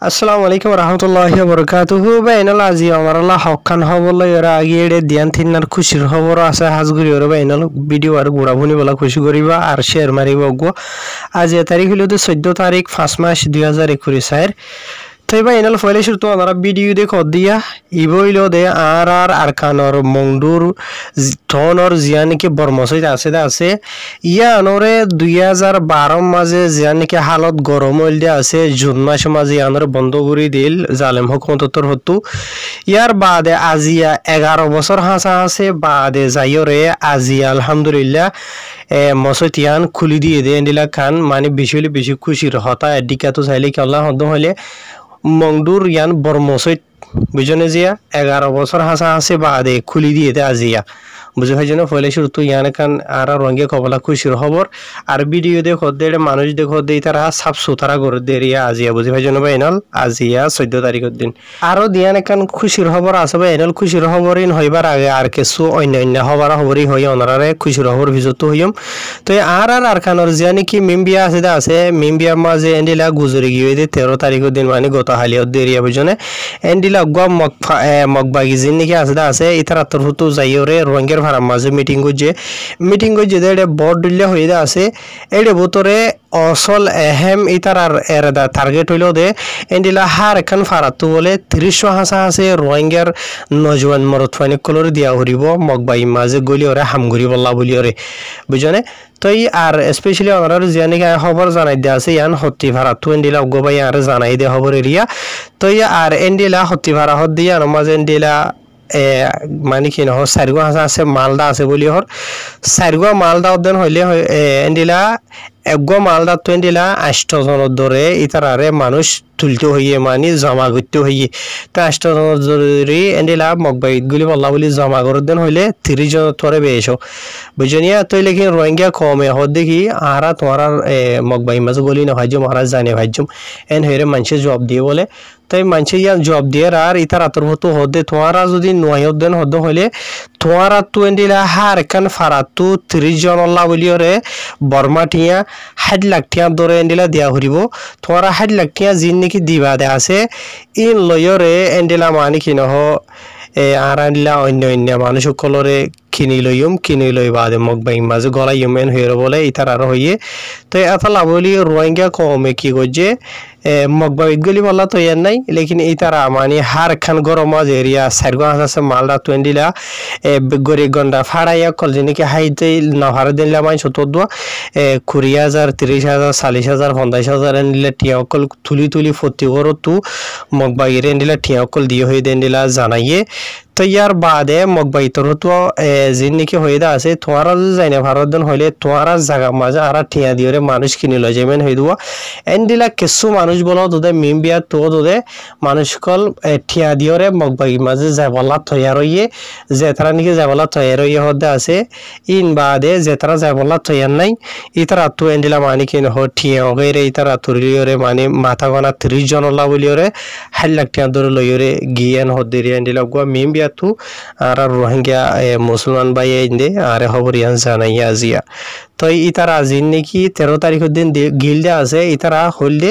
আসসালামু আলাইকুম রহমতুল্লাহি বরকাতুহু বাইনাল আজি আমারাল্লাহ হকান হবল্লা এরা আগে এড়ে দিয়ান থিনার খুশির খবর আছে হাজগুড়ি ওরা বাইনাল ভিডিও আর গুড়াভুনি বলা খুশি করিবা আর শেয়ার মারিব গো আজ এ তারিখ হলো 14 তারিখ 5 মাস 2021 তো বাইনাল ফলে শুরু তো আমরা ভিডিও দেখো দিয়া ইবইলো দে আর আরকানর মংডুর টনর জিয়ানিকে বর্মসইতে আছে ইয়া আনরে 2012 মাঝে জিয়ানিকে হালত গরম হইল দিয়া আছে জুন মাস মাঝে আনরে বন্ধ করে দিল জালেম হুকুমতর হতু ইয়ার বাদে আজিয়া 11 বছর হাসা আছে বাদে যাইরে আজিয়া আলহামদুলিল্লাহ মসজিয়ান খুলি দিয়ে দেন দিলা খান মানে বেশি খুশির হতা এদিকে তো চাইলে কি আল্লাহ হদ হলে মংডুর ইয়ান বর্মসইত বুঝনে জিয়া 11 বছর হাসা আছে বাদে খুলি দিয়ে দে আজিয়া বুঝে ভাই যেন ফলে শুরু তো ইয়ান কান আর রঙে কবলা খুশির খবর আর ভিডিও দেখো দে মানুষ দেখো দে তারা সাফ সুতরা করে দে রিয়া আজিয়া বুঝে ভাই যেন বাইনাল আজিয়া 14 তারিখের দিন আরো দিয়ান কান খুশির খবর আছে বাইনাল খুশির খবরিন হইবার আগে আর কিছু অন্য খবরই হই অনারে খুশির খবর ভিজত হইম তো আর কানর জিয়ানি কি মিমবিয়া আছে মিমবিয়া মাঝে এন্ডিলা গুজরি গিয়ে দে 13 তারিখের দিন মানে গত হালিয়ত দে রিয়া বুঝনে এন্ডিলা গম মগবাগি জিন নাকি আছে ইতার তরফতো যাইরে রঙের ভাড়া মাঝে মিটিং করছে এটা বড় দিল্লা হয়ে আছে এর ভিতরে অসল এহেম ইতার আর এর টার্গেট হইল দে এন্ডিলা হার এখন ফারাতো বলে 30 হাসা আছে রোহিঙ্গার নজওয়ান মরদ ফানি কলর দিয়া হরিব মগবাই মাঝে গলি ওরে হামগুড়ি বল্লা বলি ওরে বুঝনে তো আর স্পেশালি ওনার জিয়ানি খবর জানাই দিয়া আছে ইয়ান হত্তি ফারাতো এন্ডিলা গবাই আর জানাই দে খবর এরিয়া তো আর এন্ডিলা হত্তি ফারা হদ দিয়া মাঝে এন্ডিলা মানে কি নহ চারিগো হাঁসা আছে মালদা আছে বলি হর চারিগো মালদা উদ্যান হইলে এন্ডিলা একগো মালদা তো এন্ডিলা 8 জনের ধরে ইতারারে মানুষ তুলতে হইয়ে মানে জমা করতে হইয়ে তো 8 জনের ধরে এন্ডিলা মগবাইত গুলি বল্লা বলি জমা করে দেন হইলে 30 জন তোরে বেশো বুঝনিয়া তো লেকিন রোহিঙ্গা কমে হদ দেখি আরা তোমার মগবাই মাঝে বলি না ভাইজুম মহারাজ জানে ভাইজুম এন হইরে মানুষে জবাব দিয়ে বলে তাই মানুষে ইয়ান জবাব দিয়ে আর ইতার আতর্ভত হদে তোমারা যদি নয় দেন হদ হইলে তোমারা তো এন্ডিলা হার কান ফারাতো 30 জন আল্লাহ বলিওরে বর্মাটিয়া 60 লাখ টিয়া ধরে এন্ডিলা দিয়া হরিব তোমারা 60 লাখ টিয়া জিন নাকি দিবা দে আছে ইন লয়রে এন্ডিলা মানে কি নহ আর আনলা অন্য মানুষ সকলরে কিনি লই বাদে মগবাই মাঝে গলাই মেন হয়ে বলে ইতার আর হইয়ে তো এত লাভলি রোহিঙ্গা কমে কি করছে মগবাইত গলি বললা তো ইয়ার নাই লেকিন ইতারা মানে হার খান গরম মাঝে এরিয়া সারগো আছে মালদা তুয়েন্ডিলা গরি গন্ডা ফাড়াইয়া কলজি নাকি হাইতে নহার দিনলা মাই 70 20,000 30,000 40,000 50,000 এন্ডিলা টিয়া অকল তুলি ফতি করো তু মগবাইর এন্ডিলা টিয়া অকল দিয়ে হয়ে দেন্ডিলা জানাইয়ে তো ইয়ার বাদে মগবাই তোর তো জিন নাকি হয়ে দা আছে তোমারা যদি যাই না ভারত দিন হইলে তোমারা জায়গা মাঝে আর ঠিয়া দিয়ে মানুষ কিনে লয় যেমন হয়ে দেবো এন্ডিলা কিছু মানুষ বলো তোদের মিম বিয়া তো তোদের মানুষ কল ঠিয়া দিয়ে মগবাই মাঝে যাবলা তৈয়ার হইয়ে যে তারা নাকি যাবলা তৈয়ার হইয়ে হতে আছে ইন বাদে যে তারা যাবলা তৈয়ার নাই ইতারা তো এন্ডিলা মানে কিনে হ ঠিয়া হয়ে ইতারা তুলিওরে মানে মাথা গনা 30 জন বলিওরে 1 লাখ টিয়া ধরে লইরে গিয়ান হতে এন্ডিলা গো মিম বিয়া তু আর রোহিঙ্গা মুসলমান ভাই দে আর খবর ইয়ান জানাইয়া আজিয়া তো ইতারা জিন নাকি 13 তারিখের দিন গিলদে আছে ইতারা হইলে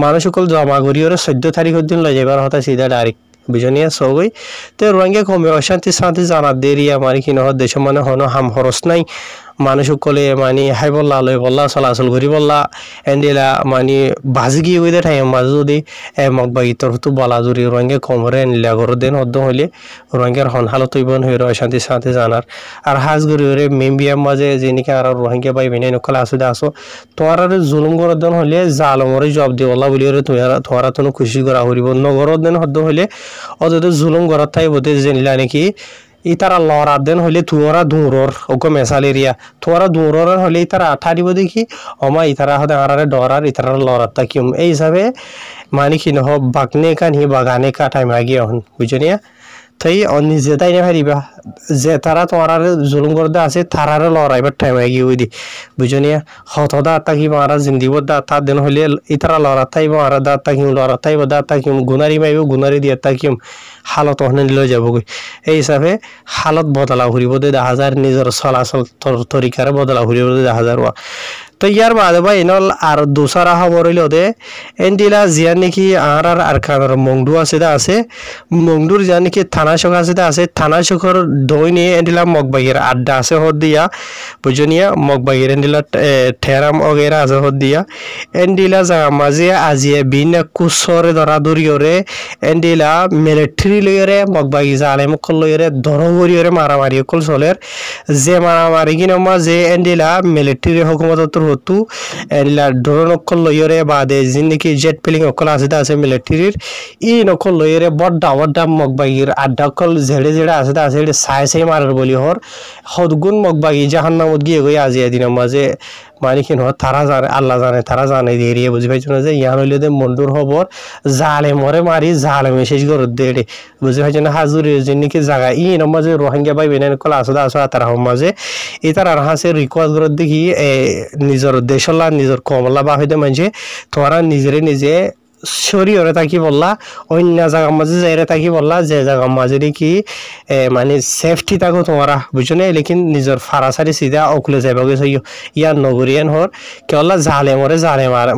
মানুষ সকল জমা করি ওরা 14 তারিখের দিন লই যাবার হতা সিধা ডাইরেক্ট বুঝনিয়া সবই তো রোহিঙ্গা কমে অশান্তি শান্তি জানা দেরি আমার কি নহ দেশ মানে হন হাম খরচ নাই মানুষ সকলে মানে হাই বললা লই বললা চলাচল করি বললা এন্ডিলা মানে বাজি গিয়ে ওই ঠাই মাঝে যদি মগবাই তরফতো বলা জুড়ি রোহিঙ্গা কমরে এনলা ঘর দেন হদ্দ হইলে রোহিঙ্গার হন হালত হইবন হয়ে অশান্তি শান্তি জানার আর হাজ গরি ওরে মেম্বিয়ার মাঝে যেনিকে আর রোহিঙ্গা বাই বেনে নকল আসে আসো তোমার আর জুলুম করে দেন হইলে জালমরে জবাব দিয়ে বললা বলি ওরে তোমারা তো খুশি করা হরিব নগর দেন হদ্দ হইলে অযথা জুলুম করার তাই বোধে জেনিলা নাকি ইতারা লড়া দেন হইলে তোরা দূরর ওকে মেসাল এরিয়া তোরা দূরর হলে ইতারা আঠা দিব দেখি অমা ইতারা হতে আরারে ডরার ইতারা লড়ারটা কিম এই হিসাবে মানে কি নহ বাগনে কান হি বাগানে কা টাইম আগিয়ে হন বুঝনিয়া তাই নিজে তাই না ভারিবা যে তারা তোমার জুলুম করতে আছে তারারে লড়াইবার টাইম আগিয়ে ওই দি বুঝনিয়া হতদা তাকি মারা জিন্দিব দা তা দেন হইলে ইতারা লড়া তাইব আর দা তাকিম লড়া তাইব দা তাকিম গুনারি মাইব গুনারি দিয়া তাকিম হালত হনে লৈ যাবগৈ এই হিসাবে হালত বদলা ঘুরিব 10,000 নিজের চলাচল তরিকারে বদলা ঘুরিব 10,000 তো ইয়ার বাদে ভাই এনল আর দুসারা খবর হইল দে এন্ডিলা জিয়া নাকি আর আরকানোর মংডু আছে মংডুর জিয়া নাকি থানা শোক আছে থানা শোকর দইনে এন্ডিলা মগবাগের আড্ডা আছে হদ দিয়া বুঝনিয়া মগবাগের এন্ডিলা ঠেরাম অগেরা আছে হদ দিয়া এন্ডিলা জাগা মাঝে আজিয়ে বিনা কুসরে ধরা দরিয়রে এন্ডিলা মিলিটারি লইরে মগবাগি জালেম কল লইরে দরগরিয়রে মারামারি কল চলের যে মারামারি কিনা মাঝে এন্ডিলা মিলিটারি হুকুমতর হতু এন্ডিলা ড্রোন কল লইরে বাদে জিন্দিকি জেট প্লেন কল আছে মিলিটারির ই নকল লইরে বড় মগবাগির আড্ডা কল জেড়ে আছে সাই মারার বলি হর হদগুন মগবাগি জাহান্নামত গিয়ে গই আজিয়া দিনের মাঝে মানে কি নয় তারা জানে আল্লাহ জানে তারা জানে দিয়ে বুঝি পাইছো না যে ইয়ান হইলে দে মন্ডুর খবর জালে মরে মারি জালেমে শেষ করে দেড়ে বুঝি পাইছো না হাজুরের জিনিকে জায়গা ই নমাজে রোহিঙ্গা ভাই বেনেন কল আসো তার মাঝে এই তার আর হাসে রিকোয়েস্ট করে দেখি নিজের দেশলা নিজের কমলা বা হইতে মাঝে তোরা নিজে শরীরে তাকি বললা অন্য জায়গার মাঝে যাইরে তাকি বললা যে জায়গার মাঝে কি মানে সেফটি থাকো তোমরা বুঝছো না লেকিন নিজের ফারাসারি সিধা অকুলে যাইবা গেছে ইয়ার নগরিয়ান হর কেবল জালে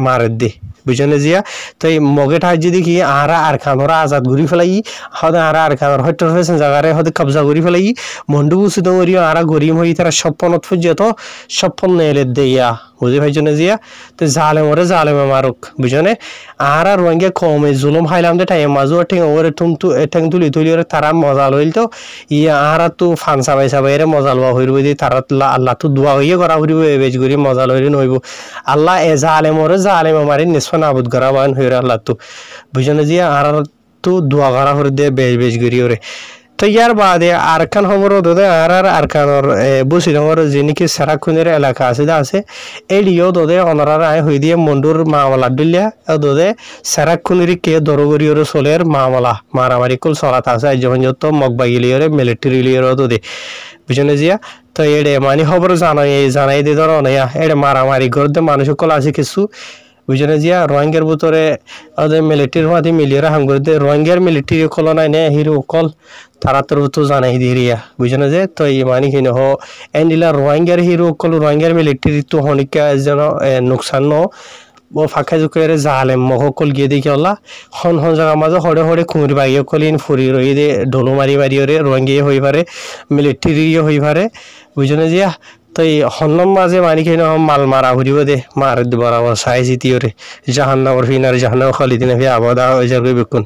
মারে দে বুঝছো না জিয়া তো এই মগে ঠাই যদি কি আর খানোরা আজাদ ঘুরি ফেলাই হদে আর খানোর হয়তো ফেসেন জায়গারে হদে কবজা ঘুরি ফেলাই মন্ডু বুঝি দৌড়িও আর গরিম হই তারা স্বপ্নত ফুজিয়ে তো স্বপ্ন নেলে দেয়া বুঝি পাইছো না জিয়া তো জালেমে মারুক বুঝছো না আর রোহিঙ্গা কমে জুলুম হাইলাম দে টাইম মাজু ঠেং ওরে ঠেং তুলি ওরে তারা মজা লইল তো আর তো ফান সাবাই রে মজা লওয়া হইব দি তারা আল্লাহ তো দোয়া হইয়ে করা হইব বেজ করি মজা লইলে নইব আল্লাহ এ জালেমে মারি নিসফা নাবুদ করা বান হইরে আল্লাহ তো বুঝছো না জিয়া আর তো দোয়া করা হইরে দে বেজ করি ওরে তো ইয়ার বাদে আরকান খবর দোদে আর কানোর বুঝি ডর যিনিকি সারাক্ষণের এলাকা আছে এডিও দোদে অনরার আয় হই দিয়ে মন্ডুর মামলা দিল্লা দোদে সারাক্ষণের কে দরগরিয়র সোলের মামলা মারামারি কুল সলাত আছে যখন যত মগবাগিলিয়রে মিলিটারি লিয়র দোদে বুঝনে জিয়া তো এডে মানে খবর জানাই দে ধর অনয়া এডে মারামারি করতে মানুষ কল আছে কিছু বুঝনে জিয়া রোহিঙ্গার ভিতরে ওদের মিলিটারির মাঝে মিলিয়ে হাম করে রোহিঙ্গার মিলিটারি কল নাই নে হিরো কল তারা তোর তো জানাই দিরিয়া বুঝনে যে তো এই মানে কি নহ এন্ডিলা রোহিঙ্গার হিরো কল রোহিঙ্গার মিলিটারি তো হনিকা যেন নোকসান ন ও ফাঁকা জুকের জালেম মহকল গিয়ে দেখি আল্লাহ হন জায়গা মাঝে হড়ে খুঁড়ি বাগিয়ে কলিন ফুরি রই দে ঢোলো মারি ওরে রোহিঙ্গিয়ে হই পারে মিলিটারিও হই পারে বুঝনে জিয়া তো এই হন্নম মাঝে মানে কি মাল মারা ঘুরিব দে মার বরাবর সাই জিতিওরে জাহান্নামর ফিনার জাহান্নাম খালিদিন ফি আবাদা হয়ে যাবে বেকুন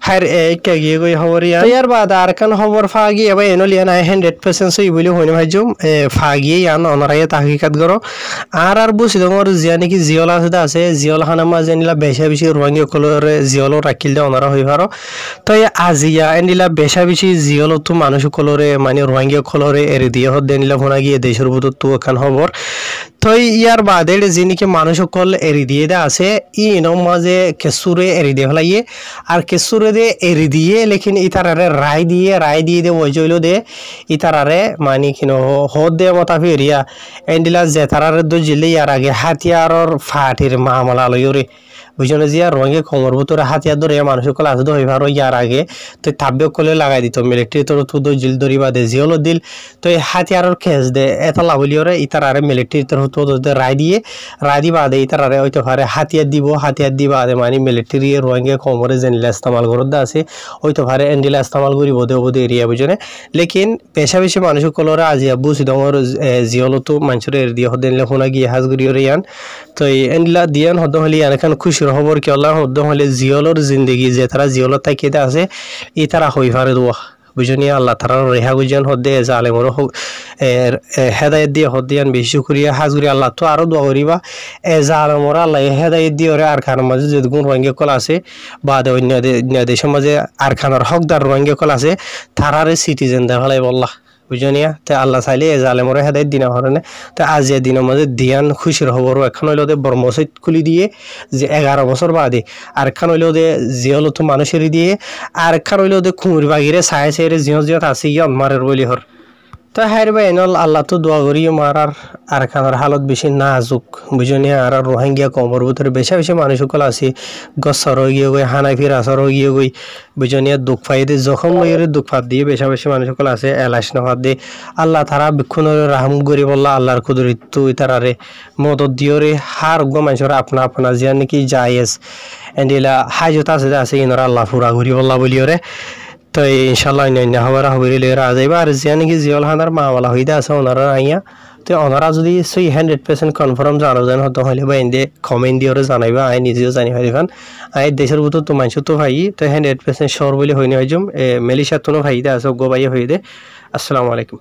হার কে গিয়ে গই খবর ইয়ার বাদ আর কান খবর ফাগি এবার এনলিয়া নাই 100% সই বলি হইনি ভাইজুম ফাগি ইয়ান অনরাইয়া তাহকিকাত করো আর বুঝি তোমার জিয়া নাকি জিওল আছে জিওল খানা মাঝে নিলা বেশি রোহিঙ্গা কলরে জিওল রাখিল দে অনরা হই পারো তো আজিয়া এনিলা বেশি জিওল তো মানুষ কলরে মানে রোহিঙ্গা কলরে এর দিয়ে হদ দেনিলা ফোনা গিয়ে দেশের ভিতর তো কান খবর তো ইয়ার বাদে যিনিকি মানুষ কল এরি দিয়ে দে আছে ই মাঝে কেসুরে এরি দিয়ে ফেলাইয়ে আর কেসুরে দে এরি দিয়ে লেকিন ইতারারে রায় দিয়ে দে ওই জইল দে ইতারারে মানে কিনো হদ দে মতাফি এরিয়া এন্ডিলা যে তারারে দো জিলে ইয়ার আগে হাতিয়ারর ফাটির মামলা লইরে বুঝলো জিয়া রঙে কোমর ভিতরে হাতিয়ার ধরে মানুষ কল আছে তো হইবার ইয়ার আগে তো তাব্য কলে লাগাই দিত মিলিটারি তোর তো জিল ধরি বাদে জিওলো দিল তো এই হাতিয়ারর কেস দে এত লাভলিওরে ইতারারে মিলিটারি তোর তো রায় দি বাদে ইতারারে হইতে পারে হাতিয়ার দি বাদে মানে মিলিটারি রঙে কোমরে জেনিলা ইস্তেমাল করতে আছে হইতে পারে এন্ডিলা ইস্তেমাল করিব দে এরিয়া বুঝনে লেকিন বেশি মানুষ কলরে আজিয়া বুঝি দমর জিওলো তো মানুষের এর দিয়ে হদেনলে ফোনা গিয়ে হাজগুড়িওরে ইয়ান তো এই এন্ডিলা দিয়ান হদ হলি এখান খুশির খবর কি আল্লাহ হদ হলে জিওলর জিন্দগি যে তারা জিওলর তাকিয়ে আছে ই তারা হই পারে দোয়া বুঝনি আল্লাহ তারা রেহা গুজান হদে জালেমর হেদায়ত দিয়ে হদিয়ান বেশি করিয়া হাজগুড়ি আল্লাহ তো আরো দোয়া করিবা জালেমর আল্লাহ হেদায়ত দিয়ে ওরে আর খানের মাঝে যে গুণ রোহিঙ্গা কল আছে বা অন্য দেশের মাঝে আর খানার হকদার রোহিঙ্গা কল আছে তারারে সিটিজেন দেখালাই বললা বুঝনিয়া তো আল্লাহ চাইলে এ জালেমর হেদায়ত দিনা হরণে তো আজিয়া দিনের মাঝে দিয়ান খুশির খবর এখন হইল দে বড় মসজিদ খুলি দিয়ে যে 11 বছর বাদে আর এখন হইল দে জিয়ল তো মানুষেরই দিয়ে আর এখন হইল দে কুমুর বাগিরে সাই জিয়ত আছে ইয়ে মারের বলি হর তো হাইর বাইনল আল্লাহ তো দোয়া করি মারার আর খানার হালত বেশি নাজুক বুঝনি আর রোহিঙ্গা কমর ভিতরে বেশি বেশি মানুষ সকল আছে গছর হয়ে গিয়ে গই হানাফির আসর হয়ে গিয়ে গই বুঝনি দুঃখ পাইতে জখম লইরে দুঃখ পাত দিয়ে বেশি বেশি মানুষ সকল আছে এলাশ নহাত দিয়ে আল্লাহ তারা বিক্ষণ রাহম করি বললা আল্লাহর কুদরিত তুই তারারে মদত দিওরে হার গো মানুষের আপনা আপনা জিয়া নাকি জায়েজ এন্ডিলা হাজত আছে ইনরা আল্লাহ পুরা করি বললা বলিওরে তো ইনশাল্লাহ অন্য হবার হবরি লেরা যাইবা আর জিয়া নাকি জিয়ল হানার মাওয়ালা হইতে আছে ওনারা আইয়া তো ওনারা যদি 100% কনফার্ম জানো যেন হতো হলে বা এনে কমেন্ট দিয়ে জানাইবা আই নিজেও জানি পারিবান আই দেশের ভিতর তো মানুষ তো ভাই তো 100% শোর বলে হইনি হইজম মেলিশা তো ভাইতে আছে গো ভাই হইদে আসসালামু আলাইকুম